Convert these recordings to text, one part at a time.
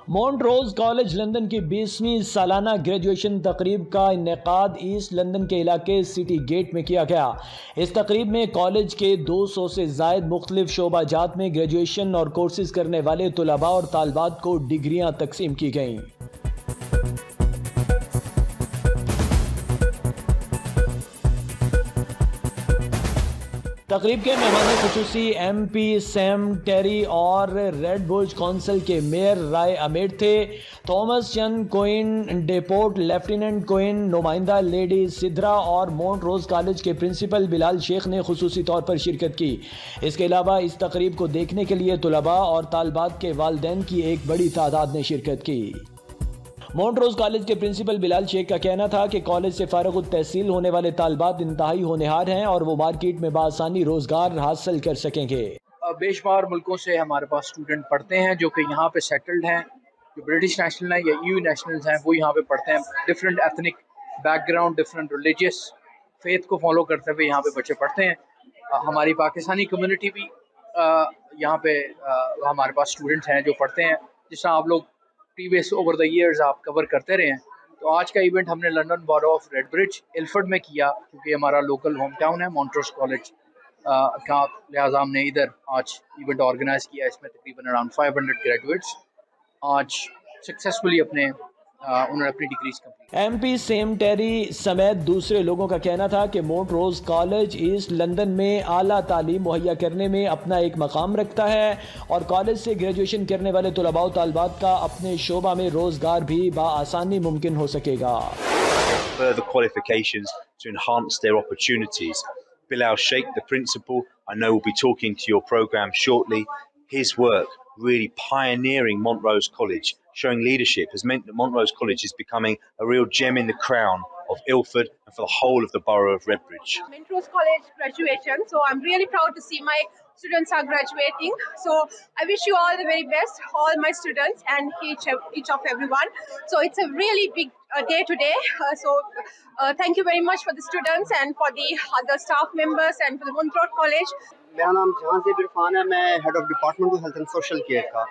मॉन्ट्रोज college London की 20वीं सालाना graduation तकरीब का इनेकाद ईस्ट लंदन के इलाके सिटी गेट में किया गया। इस तकरीब में कॉलेज के 200 से ज़ायद मुख्तलिफ शोबाजात में ग्रेजुएशन और कोर्सेज करने वाले तुलबा और तालबात को डिग्रियां तकसीम की गईं। तकरीब के मेहमान खुसूसी MP सैम टेरी और रेड बुर्ज काउंसिल के मेयर राय अमेड थे। थॉमस चंद कोइन डेपोर्ट, लेफ्टिनेंट कोइन, नुमाइंदा लेडी सिद्रा और मॉन्ट्रोज कॉलेज के प्रिंसिपल बिलाल शेख ने खुसूसी तौर पर शिरकत की। इसके अलावा इस तकरीब को देखने के लिए तुलबा और तालबात के वालिदैन की एक बड़ी तादाद ने शिरकत की। मॉन्ट्रोज कॉलेज के प्रिंसिपल बिलाल शेख का कहना था कि कॉलेज से फारिग तहसील होने वाले तालबात इंतहाई होनहार हैं और वो मार्केट में बासानी रोजगार हासिल कर सकेंगे। बेशुमार मुल्कों से हमारे पास स्टूडेंट पढ़ते हैं जो कि यहाँ पे सेटल्ड हैं, जो ब्रिटिश नेशनल हैं या EU नेशनल्स हैं, वो यहाँ पे पढ़ते हैं। Different ethnic background, different religious faith को फॉलो करते हुए यहाँ पे बच्चे पढ़ते हैं। हमारी पाकिस्तानी कम्युनिटी भी यहाँ पे हमारे पास स्टूडेंट्स हैं जो पढ़ते हैं। जिस तरह आप लोग प्रीवियस ओवर द ईयर्स आप कवर करते रहे हैं, तो आज का इवेंट हमने लंदन बॉरो ऑफ रेडब्रिज इल्फर्ड में किया क्योंकि हमारा लोकल होम टाउन है मॉन्ट्रोज कॉलेज का, लिहाजा हमने इधर आज इवेंट ऑर्गेनाइज किया। इसमें तकरीबन अराउंड 500 ग्रेजुएट्स आज सक्सेसफुली उन्होंने अपनी डिग्रीज कंप्लीट। MP सैम टेरी समेत दूसरे लोगों का कहना था कि मॉन्ट्रोज कॉलेज ईस्ट लंदन में आला तालीम मुहैया करने में अपना एक मकाम रखता है और कॉलेज से ग्रेजुएशन करने वाले तुलबा व तालबात का अपने शोबा में रोजगार भी बआसानी मुमकिन हो सकेगा। Further qualifications to enhance their opportunities. Bilal Sheikh, the principal, I know will be talking to your program shortly. His work really pioneering Montrose College, showing leadership, has meant that Montrose College is becoming a real gem in the crown of Ilford and for the whole of the borough of Redbridge. Montrose College graduation, so I'm really proud to see my students are graduating. So I wish you all the very best, all my students and each of everyone. So it's a really big day today. Thank you very much for the students and for the other staff members and for the Montrose College. मेरा नाम जहांज़ेब इरफान है, मैं head of department of health and social care का।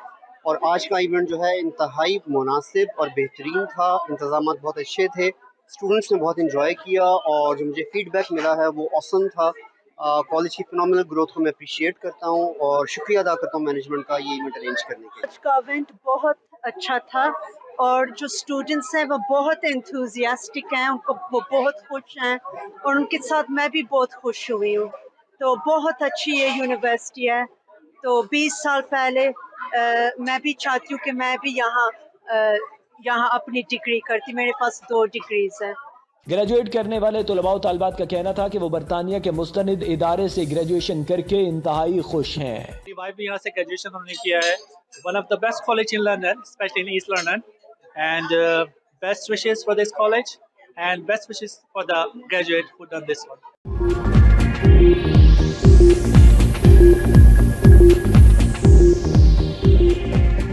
और आज का event जो है इंतहाई मुनासिब और बेहतरीन था। इंतज़ाम बहुत अच्छे थे, स्टूडेंट्स ने बहुत इंजॉय किया और जो मुझे फीडबैक मिला है वो ऑसम था। कॉलेज की फिनोमिनल ग्रोथ को मैं अप्रिशिएट करता हूँ और शुक्रिया अदा करता हूँ मैनेजमेंट का ये इवेंट अरेंज करने के लिए। आज का इवेंट बहुत अच्छा था और जो स्टूडेंट्स हैं वो बहुत एंथुसियास्टिक हैं, वो बहुत खुश हैं और उनके साथ मैं भी बहुत खुश हुई हूँ। तो बहुत अच्छी ये यूनिवर्सिटी है। तो 20 साल पहले मैं भी चाहती हूँ कि मैं भी यहाँ अपनी डिग्री करती। मेरे पास 2 डिग्रीज हैं। ग्रेजुएट करने वाले तुलबा व तालबात का कहना था कि वो बरतानिया के मुस्तनिद इदारे से ग्रेजुएशन करके इंतहाई खुश हैं। मेरी वाइफ भी यहाँ से ग्रेजुएशन उन्होंने किया है। One of the best college in London, specially in east London, and best wishes for this college and best wishes for the graduate who done this one.